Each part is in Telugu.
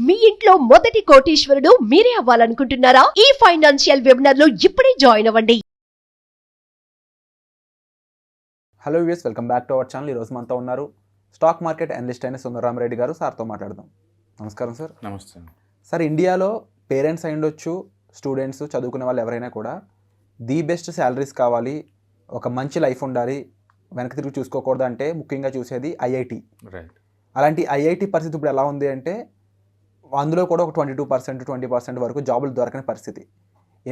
మీ ఇంట్లో మొదటి కోటీశ్వరుడు మీరే అవ్వాలనుకుంటున్నారా? ఈ ఫైనాన్షియల్ వెబినార్ లో ఇప్పుడే జాయిన్ అవ్వండి. Hello viewers, welcome back to our channel. ఈరోజు మనతో ఉన్నారు స్టాక్ మార్కెట్ అనలిస్ట్ అయిన సుందరరామరెడ్డి గారు. సార్తో మాట్లాడదాం. నమస్కారం సార్. నమస్తే సార్, ఇండియాలో పేరెంట్స్ అయి ఉండొచ్చు, స్టూడెంట్స్, చదువుకునే వాళ్ళు ఎవరైనా కూడా ది బెస్ట్ శాలరీస్ కావాలి, ఒక మంచి లైఫ్ ఉండాలి, వెనక్కి తిరిగి చూసుకోకూడదు అంటే ముఖ్యంగా చూసేది ఐఐటి. రైట్. అలాంటి ఐఐటి పరిస్థితి ఇప్పుడు ఎలా ఉంది అంటే అందులో కూడా ఒక 22%, 20% వరకు జాబులు దొరకని పరిస్థితి.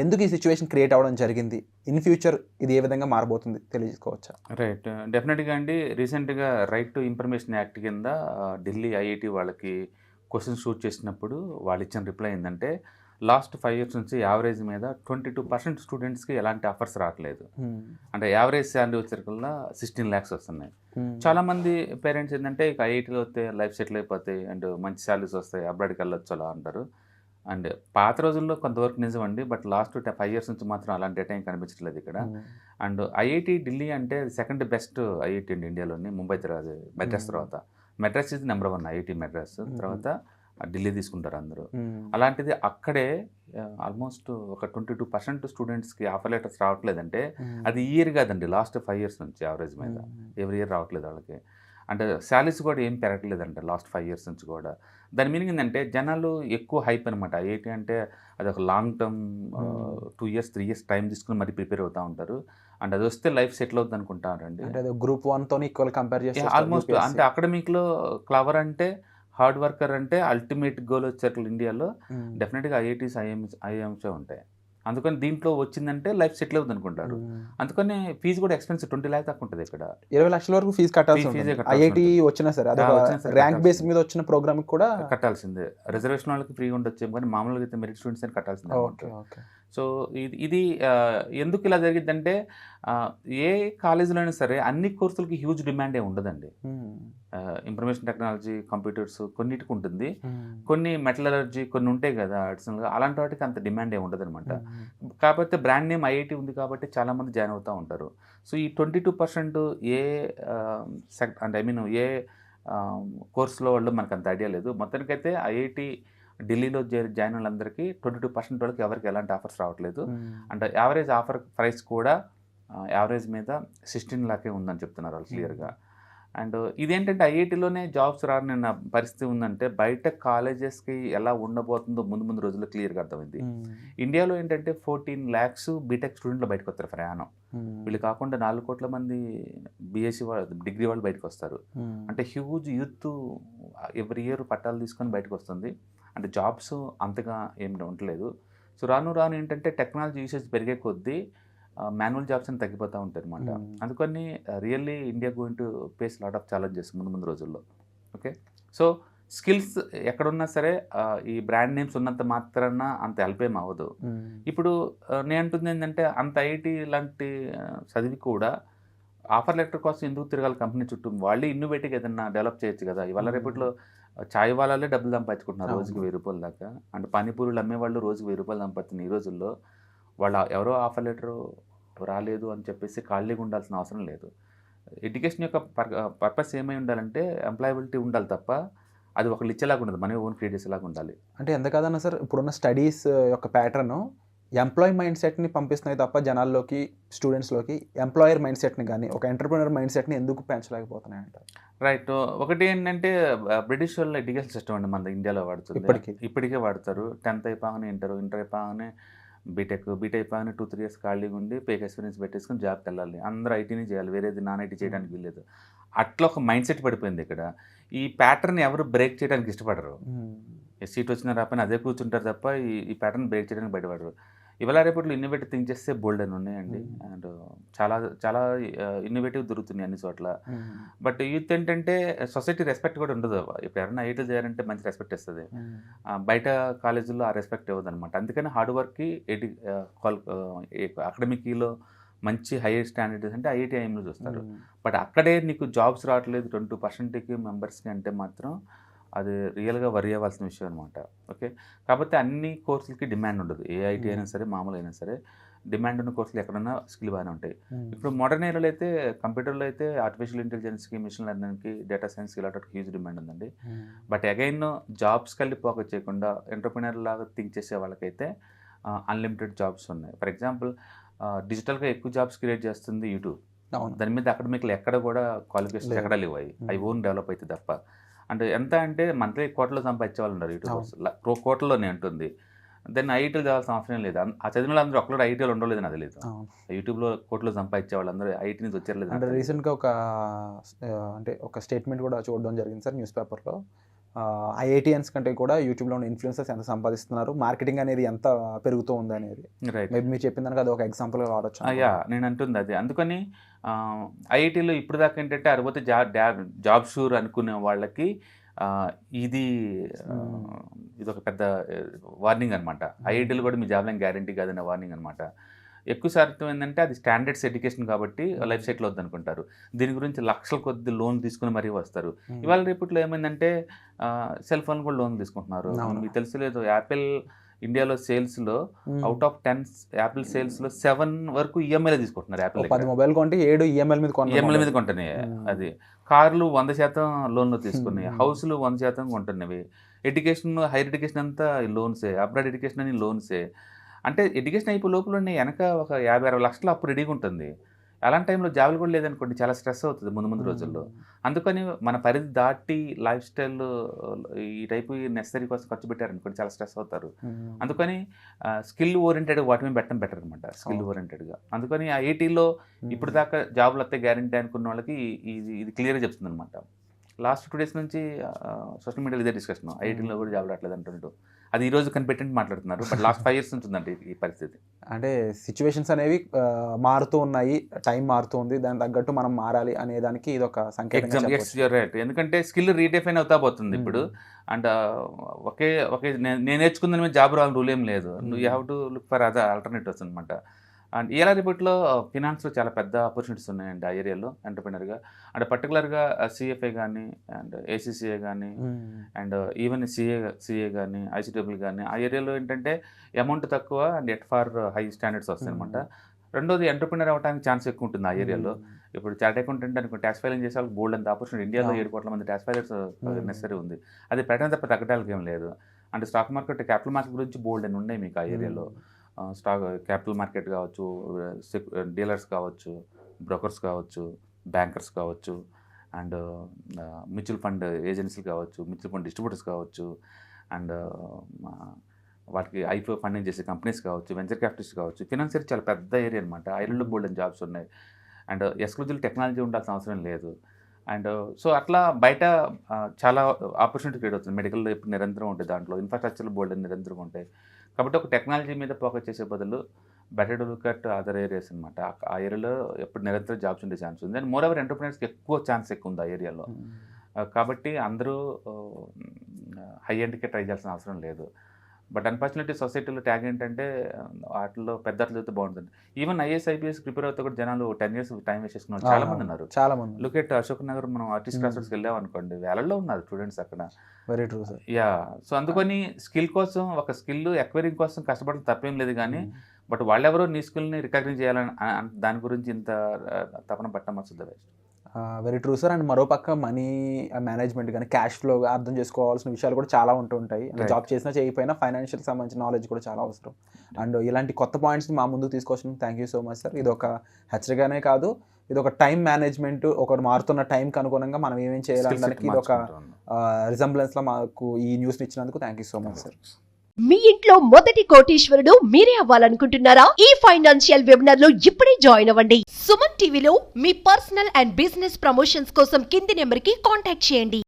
ఎందుకు ఈ సిచ్యువేషన్ క్రియేట్ అవ్వడం జరిగింది? ఇన్ ఫ్యూచర్ ఇది ఏ విధంగా మారబోతుంది తెలియజేసుకోవచ్చా? రైట్. డెఫినెట్గా అండి, రీసెంట్గా రైట్ టు ఇన్ఫర్మేషన్ యాక్ట్ కింద ఢిల్లీ ఐఐటి వాళ్ళకి క్వశ్చన్ షూట్ చేసినప్పుడు వాళ్ళు ఇచ్చిన రిప్లై ఏంటంటే లాస్ట్ 5 years నుంచి యావరేజ్ మీద 22% స్టూడెంట్స్కి ఎలాంటి ఆఫర్స్ రావట్లేదు. అంటే యావరేజ్ శాలరీ వచ్చేకల్లా 16 lakhs వస్తున్నాయి. చాలామంది పేరెంట్స్ ఏంటంటే ఇక ఐఐటీలో వస్తే లైఫ్ సెటిల్ అయిపోతాయి అండ్ మంచి శాలరీస్ వస్తాయి, అబ్రాడ్కి వెళ్ళొచ్చు అలా అంటారు. అండ్ పాత రోజుల్లో కొంతవరకు నిజమండి, బట్ లాస్ట్ 5 years నుంచి మాత్రం అలాంటి డేటా ఏం కనిపించట్లేదు ఇక్కడ. అండ్ ఐఐటి ఢిల్లీ అంటే సెకండ్ బెస్ట్ ఐఐటి అండి ఇండియాలోని, ముంబై తర్వాత, మెడ్రాస్ తర్వాత. మెడ్రాస్ ఇది నెంబర్ 1 ఐఐటి మెడ్రాస్, తర్వాత ఢిల్లీ తీసుకుంటారు అందరూ. అలాంటిది అక్కడే ఆల్మోస్ట్ ఒక 22% స్టూడెంట్స్కి ఆఫర్ లెటర్స్ రావట్లేదంటే అది ఇయర్ కాదండి, లాస్ట్ 5 years నుంచి యావరేజ్ మీద ఎవ్రీ ఇయర్ రావట్లేదు వాళ్ళకి. అంటే శాలరీస్ కూడా ఏం పెరగట్లేదంట లాస్ట్ 5 years నుంచి కూడా. దాని మీనింగ్ ఏంటంటే జనాలు ఎక్కువ హైప్ అనమాట. ఐఐటి అంటే అది ఒక long term 2 years 3 years time తీసుకుని మరి ప్రిపేర్ అవుతూ ఉంటారు. అండ్ అది వస్తే లైఫ్ సెటిల్ అవుతుంది అనుకుంటారండి. అంటే గ్రూప్ 1తో ఈక్వల్ కంపేర్ చేస్తే ఆల్మోస్ట్. అంటే అకాడమిక్లో క్లవర్ అంటే, హార్డ్ వర్కర్ అంటే అల్టిమేట్ గోల్ వచ్చేట్లు ఇండియాలో డెఫినెట్గా ఐఐటీస్ ఐఎమ్సే ఉంటాయి. అందుకని దీంట్లో వచ్చిందంటే లైఫ్ సెటిల్ అవుతుంది అనుకుంటారు. అందుకని ఫీజు కూడా ఎక్స్పెన్సివ్, 20 lakhs దాకా ఉంటుంది ఇక్కడ. 20 లక్షల వరకు ఫీజు కట్టాల్సి. ఐఐటి వచ్చినా సరే అది ర్యాంక్ బేస్ మీద వచ్చిన ప్రోగ్రామ్ కూడా కట్టాల్సిందే. రిజర్వేషన్ వాళ్ళకి ఫ్రీగా ఉండొచ్చు కానీ మామూలుగా అయితే మెరిట్ స్టూడెంట్స్ అని కట్టాల్సిందే. సో ఇది ఎందుకు ఇలా జరిగిద్దంటే ఏ కాలేజీలో అయినా సరే అన్ని కోర్సులకి హ్యూజ్ డిమాండ్ ఏమి ఉండదండి. ఇన్ఫర్మేషన్ టెక్నాలజీ, కంప్యూటర్స్ కొన్నిటికి ఉంటుంది, కొన్ని మెటలర్జీ కొన్ని ఉంటాయి కదా అడిషనల్గా, అలాంటి వాటికి అంత డిమాండ్ ఏమి ఉండదు అనమాట. కాకపోతే బ్రాండ్ నేమ్ ఐఐటి ఉంది కాబట్టి చాలామంది జాయిన్ అవుతూ ఉంటారు. సో ఈ 22% ఏ అంటే ఏ కోర్సులో వాళ్ళు మనకు అంత ఐడియా లేదు. మొత్తానికైతే ఐఐటి ఢిల్లీలో జాయిన్ వాళ్ళందరికీ 22% వాళ్ళకి ఎవరికి ఎలాంటి ఆఫర్స్ రావట్లేదు. అంటే యావరేజ్ ఆఫర్ ప్రైస్ కూడా యావరేజ్ మీద 16 lakhs ఉందని చెప్తున్నారు వాళ్ళు క్లియర్గా. అండ్ ఇదేంటంటే ఐఐటీలోనే జాబ్స్ రాని పరిస్థితి ఉందంటే బయట కాలేజెస్కి ఎలా ఉండబోతుందో ముందు రోజుల్లో క్లియర్గా అర్థమైంది. ఇండియాలో ఏంటంటే 14 lakhs బీటెక్ స్టూడెంట్లు బయటకు వస్తారు ప్రయాణం. వీళ్ళు కాకుండా 4 కోట్ల మంది బీఎస్సీ వాళ్ళు, డిగ్రీ వాళ్ళు బయటకు వస్తారు. అంటే హ్యూజ్ యూత్ ఎవ్రీ ఇయర్ పట్టాలు తీసుకొని బయటకు వస్తుంది. అంటే జాబ్స్ అంతగా ఏమి ఉండలేదు. సో రాను ఏంటంటే టెక్నాలజీ యూసేజ్ పెరిగే కొద్దీ మాన్యువల్ జాబ్స్ అని తగ్గిపోతూ ఉంటాయి అనమాట. అందుకని really India going to face lot of challenges ముందు రోజుల్లో. ఓకే, సో స్కిల్స్ ఎక్కడున్నా సరే ఈ బ్రాండ్ నేమ్స్ ఉన్నంత మాత్రాన అంత హెల్ప్ ఏం అవ్వదు. ఇప్పుడు నేను అంటుంది ఏంటంటే అంత ఐఐటి లాంటి చదివి కూడా ఆఫర్ లెటర్ కోసం ఎందుకు తిరగాలి కంపెనీ చుట్టూ? వాళ్ళే ఇన్నోవేటివ్గా ఏదన్నా డెవలప్ చేయొచ్చు కదా. ఇవాళ రేపట్లో చాయ్ వాళ్ళే డబ్బులు సంపాదించుకుంటున్నారు రోజుకి 1000 రూపాయల దాకా. అంటే పానీపూరీలు అమ్మేవాళ్ళు రోజుకి 1000 రూపాయలు సంపాదిస్తున్నారు ఈ రోజుల్లో. వాళ్ళు ఎవరో ఆఫర్ లెటరు రాలేదు అని చెప్పేసి ఖాళీగా ఉండాల్సిన అవసరం లేదు. ఎడ్యుకేషన్ యొక్క పర్పస్ ఏమై ఉండాలంటే ఎంప్లాయబిలిటీ ఉండాలి తప్ప అది ఒకళ్ళు ఇచ్చేలాగా ఉండదు, మన ఓన్ క్రియేట్ చేసేలాగా ఉండాలి. అంటే ఎంత కాదన్నా సార్, ఇప్పుడున్న స్టడీస్ యొక్క ప్యాటర్న్ ఎంప్లాయీ మైండ్ సెట్ని పంపిస్తున్నాయి తప్ప జనాల్లోకి, స్టూడెంట్స్లోకి ఎంప్లాయర్ మైండ్ సెట్ని కానీ ఒక ఎంటర్ప్రినర్ మైండ్ సెట్ని ఎందుకు పెంచలేకపోతున్నాయి అంటారు? రైట్. ఒకటి ఏంటంటే బ్రిటిష్ వాళ్ళ ఎడ్యుకేషన్ సిస్టమ్ అండి మన ఇండియాలో వాడుతుంది, ఇప్పటికే వాడతారు. 10th అయిపోగానే ఇంటర్ అయిపోగానే బీటెక్ అయిపోగానే 2-3 years ఖాళీగా ఉండి పేక్ ఎక్స్పీరియన్స్ పెట్టేసుకుని జాబ్కి వెళ్ళాలి. అందరూ ఐటీని చేయాలి, వేరేది నాన్ ఐటీ చేయడానికి వీల్లేదు. అట్లా ఒక మైండ్ సెట్ పడిపోయింది ఇక్కడ. ఈ ప్యాటర్న్ ఎవరు బ్రేక్ చేయడానికి ఇష్టపడరు. సీట్ వచ్చినా రాపని అదే కూర్చుంటారు తప్ప ఈ ప్యాటర్న్ బ్రేక్ చేయడానికి బయటపడరు. ఇవాళ రేపట్లో ఇన్నోవేటివ్ థింక్ చేస్తే బోల్డ్ అని ఉన్నాయండి. అండ్ చాలా ఇన్నోవేటివ్ దొరుకుతున్నాయి అన్ని చోట్ల. బట్ యూత్ ఏంటంటే సొసైటీ రెస్పెక్ట్ కూడా ఉండదు. ఇప్పుడు ఎవరైనా ఐటీ చేయాలంటే మంచి రెస్పెక్ట్ ఇస్తుంది, బయట కాలేజీల్లో ఆ రెస్పెక్ట్ ఇవ్వదు అనమాట. అందుకని హార్డ్ వర్క్కి అకాడమిక్లో మంచి హైయర్ స్టాండర్డ్స్ అంటే ఐఐటి ఐఎంలో చూస్తారు. బట్ అక్కడే నీకు జాబ్స్ రావట్లేదు 22% మెంబర్స్కి అంటే మాత్రం అది రియల్గా వరి అవ్వాల్సిన విషయం అనమాట. ఓకే, కాకపోతే అన్ని కోర్సులకి డిమాండ్ ఉండదు. ఏ ఐటీ అయినా సరే, మామూలు అయినా సరే. డిమాండ్ ఉన్న కోర్సులు ఎక్కడన్నా స్కిల్ బాగానే ఉంటాయి. ఇప్పుడు మోడర్న్ ఏరియాలో అయితే కంప్యూటర్లో అయితే ఆర్టిఫిషియల్ ఇంటెలిజెన్స్కి, మిషన్ లెర్నింగ్కి, డేటా సైన్స్కి ఇలాంటి హ్యూజ్ డిమాండ్ ఉందండి. బట్ అగైన్ జాబ్స్ కలిపి ఫోకస్ చేయకుండా ఎంటర్ప్రినర్ లాగా థింక్ చేసే వాళ్ళకైతే అన్లిమిటెడ్ జాబ్స్ ఉన్నాయి. ఫర్ ఎగ్జాంపుల్ డిజిటల్గా ఎక్కువ జాబ్స్ క్రియేట్ చేస్తుంది యూట్యూబ్. దాని మీద అకాడమిక్లు ఎక్కడ కూడా క్వాలిఫికేషన్స్ ఎక్కడ లేవు, అవి ఓన్ డెవలప్ అవుతుంది తప్ప. అంటే ఎంత అంటే మంత్లీ కోట్లలో సంపాదించే వాళ్ళు ఉన్నారు యూట్యూబర్స్, కోట్లలోనే ఉంటుంది. దాన్ని ఐటీలు చదవాల్సిన అవసరం లేదు. ఆ చదివిన వాళ్ళందరూ ఒక్కడు ఐటీలో ఉండలేదు నాకు తెలియదు. యూట్యూబ్లో కోట్లు సంపాదించే వాళ్ళందరూ ఐటీ నుంచి వచ్చారు. అంటే రీసెంట్గా ఒక స్టేట్మెంట్ కూడా చూడడం జరిగింది సార్ న్యూస్ పేపర్లో. ఐఐటియన్స్ కంటే కూడా యూట్యూబ్లో ఉన్న ఇన్ఫ్లుయెన్సర్స్ ఎంత సంపాదిస్తున్నారు, మార్కెటింగ్ అనేది ఎంత పెరుగుతూ ఉంది అనేది. రైట్, మేబీ మీరు చెప్పిన దానికి అది ఒక ఎగ్జాంపుల్గా వాడచ్చు. నేను అంటుంది అది. అందుకని ఐఐటీలో ఇప్పుడు దాకా ఏంటంటే అరవై జాబ్ షూర్ అనుకునే వాళ్ళకి ఇది ఒక పెద్ద వార్నింగ్ అనమాట. ఐఐటీలో కూడా మీ జాబ్లో గ్యారంటీ కాదనే వార్నింగ్ అనమాట. ఎక్కువ శాతం ఏంటంటే అది స్టాండర్డ్స్ ఎడ్యుకేషన్ కాబట్టి లైఫ్ సెటిల్ అవుతుంది అనుకుంటారు. దీని గురించి లక్షల కొద్ది లోన్ తీసుకుని మరీ వస్తారు. ఇవాళ రేపట్లో ఏమైందంటే సెల్ ఫోన్ కూడా లోన్ తీసుకుంటున్నారు. మీకు తెలుసు లేదు, యాపిల్ ఇండియాలో సేల్స్లో అవుట్ ఆఫ్ 10 యాపిల్ సేల్స్లో 7 వరకు ఈఎంఐలో తీసుకుంటున్నారు. యాపిల్ 10 మొబైల్ కొంటే 7 ఈఎంఐల మీద కొంటున్నాయి. అది కార్లు 100% లోన్లో తీసుకున్నాయి, హౌస్లు 100% కొంటున్నవి. ఎడ్యుకేషన్, హైయర్ ఎడ్యుకేషన్ అంతా లోన్సే, అబ్రాడ్ ఎడ్యుకేషన్ అని లోన్సే. అంటే ఎడ్యుకేషన్ అయిపోయి లోపల వెనక ఒక 50-60 లక్షలు అప్పు రెడీగా ఉంటుంది. అలాంటి టైంలో జాబులు కూడా లేదనుకోండి, చాలా స్ట్రెస్ అవుతుంది ముందు రోజుల్లో. అందుకని మన పరిధి దాటి లైఫ్ స్టైల్ ఈ టైపు నెసరీ కోసం ఖర్చు పెట్టారనుకోండి, చాలా స్ట్రెస్ అవుతారు. అందుకని స్కిల్ ఓరియంటెడ్ వాటి మీద పెట్టడం బెటర్ అనమాట, స్కిల్ ఓరియంటెడ్గా. అందుకని ఆ ఐటీలో ఇప్పుడు దాకా జాబులు వస్తే గ్యారంటీ అనుకున్న వాళ్ళకి ఇది క్లియర్గా చెప్తుంది అనమాట. లాస్ట్ 2 days నుంచి సోషల్ మీడియాలో ఇదే డిస్కషన్, ఐటీలో కూడా జాబ్ రావట్లేదు అంటుంటూ. అది ఈ రోజు కనిపెట్టి మాట్లాడుతున్నారు. బట్ లాస్ట్ 5 years ఉంటుందండి ఈ పరిస్థితి. అంటే సిచ్యువేషన్స్ అనేవి మారుతూ ఉన్నాయి, టైం మారుతూ ఉంది, దానికి తగ్గట్టు మనం మారాలి అనే దానికి ఇది ఒక సంకేతం. రైట్, ఎందుకంటే స్కిల్ రీడెఫైన్ అవుతా పోతుంది ఇప్పుడు. అండ్ ఒకే నేను నేర్చుకుందని మీద జాబ్ రావాలని రూల్ ఏం లేదు. You have to look for other alternatives అనమాట. అండ్ ఇలా రిపోర్ట్లో ఫినాన్స్లో చాలా పెద్ద ఆపర్చునిటీస్ ఉన్నాయండి ఆ ఏరియాలో ఎంటర్ప్రినర్గా. అండ్ పర్టికులర్గా సిఎఫ్ఐ కానీ, అండ్ ఏసీసీఏ కానీ, అండ్ ఈవెన్ సిఏ కానీ, ఐసీడబ్ల్యూ కానీ, ఆ ఏరియాలో ఏంటంటే అమౌంట్ తక్కువ and at far high standards వస్తాయి అనమాట. రెండోది ఎంటర్ప్రినర్ అవ్వడానికి ఛాన్స్ ఎక్కువ ఉంటుంది ఆ ఏరియాలో. ఇప్పుడు చార్ట్ అకౌంటెంట్ అనుకో ట్యాక్స్ ఫైలింగ్ చేసే వాళ్ళకి బోల్డ్ అంత ఆపర్చునిటీ. ఇండియాలో 7 కోట్ల మంది ట్యాక్స్ ఫైలర్స్ నెసరీ ఉంది. అది పెట్టడం తప్ప తగ్గడానికి ఏం లేదు. అంటే స్టాక్ మార్కెట్, క్యాపిటల్ మార్కెట్ గురించి బోల్డ్ అని ఉన్నాయి మీకు ఆ ఏరియాలో. స్టాక్ క్యాపిటల్ మార్కెట్ కావచ్చు, డీలర్స్ కావచ్చు, బ్రోకర్స్ కావచ్చు, బ్యాంకర్స్ కావచ్చు, అండ్ మ్యూచువల్ ఫండ్ ఏజెన్సీలు కావచ్చు, మ్యూచువల్ ఫండ్ డిస్ట్రిబ్యూటర్స్ కావచ్చు, అండ్ వాటికి ఐపీఓ ఫండింగ్ చేసే కంపెనీస్ కావచ్చు, వెంచర్ క్యాపిటలిస్ట్ కావచ్చు. ఫినాన్షియల్ చాలా పెద్ద ఏరియా అనమాట. ఐరన్లో బోల్డ్ అని జాబ్స్ ఉన్నాయి. అండ్ ఎక్స్క్లూజివ్ టెక్నాలజీ ఉండాల్సిన అవసరం లేదు. అండ్ సో అట్లా బయట చాలా ఆపర్చునిటీ క్రియేట్ అవుతుంది. మెడికల్లో ఇప్పుడు నిరంతరం ఉంటుంది, దాంట్లో ఇన్ఫ్రాస్ట్రక్చర్ బోల్డ్ నిరంతరం ఉంటాయి. కాబట్టి ఒక టెక్నాలజీ మీద ఫోకస్ చేసే బదులు better to look at other areas అనమాట. ఆ ఏరియాలో ఎప్పుడు నిరంతరం జాబ్స్ ఉండే ఛాన్స్ ఉంది. అండ్ మోర్ ఓవర్ ఎంటర్ప్రినర్స్కి ఎక్కువ ఛాన్స్ ఎక్కువ ఉంది ఆ ఏరియాలో. కాబట్టి అందరూ హై ఎండ్కే ట్రై చేయాల్సిన అవసరం లేదు. బట్ అన్ఫార్చునేట్లీ సొసైటీలో ట్యాగ్ ఏంటంటే వాటిలో పెద్ద అట్లా అయితే బాగుంటుంది. ఈవెన్ ఐఏఎస్ ఐపీఎస్ ప్రిపేర్ అవుతే కూడా జనాలు 10 years టైం వేస్ట్ చేసుకున్న వాళ్ళు చాలా మంది ఉన్నారు. చాలా మంది. లుక్ ఎట్ అశోక్ నగర్, మనం ఆర్టిస్ట్ క్లాసెస్కి వెళ్ళాం అనుకోండి, వేలల్లో ఉన్నారు స్టూడెంట్స్ అక్కడ. Very true sir. Yeah, so అందుకని స్కిల్ కోసం, ఒక స్కిల్ ఎక్వైరింగ్ కోసం కష్టపడడం తప్పేం లేదు. కానీ బట్ వాళ్ళెవరో నీ స్కిల్ని రికగ్నైజ్ చేయాలని దాని గురించి ఇంత తపన పట్టడం వస్తుంది best. Very true sir. And మరోపక్క మనీ మేనేజ్మెంట్ కానీ, క్యాష్ ఫ్లో అర్థం చేసుకోవాల్సిన విషయాలు కూడా చాలా ఉంటుంటాయి. జాబ్ చేసినా చేయకపోయినా ఫైనాన్షియల్ సంబంధించిన నాలెడ్జ్ కూడా చాలా అవసరం. అండ్ ఇలాంటి కొత్త పాయింట్స్ని మా ముందుకు తీసుకొచ్చిన thank you so much sir. ఇది ఒక హెచ్చరికనే కాదు, ఇది ఒక టైం మేనేజ్మెంట్, ఒక మారుతున్న టైంకి అనుగుణంగా మనం ఏమేం చేయాలన్నదానికి ఇది ఒక రిజంబ్లెన్స్లో మాకు ఈ న్యూస్ని ఇచ్చినందుకు thank you so much sir. మీ ఇంట్లో మొదటి కోటీశ్వరుడు మీరే అవ్వాలనుకుంటున్నారా? ఈ ఫైనాన్షియల్ వెబినార్ లో ఇప్పుడే జాయిన్ అవ్వండి. సుమన్ టీవీలో మీ పర్సనల్ అండ్ బిజినెస్ ప్రమోషన్స్ కోసం కింది నెంబర్ కి కాంటాక్ట్ చేయండి.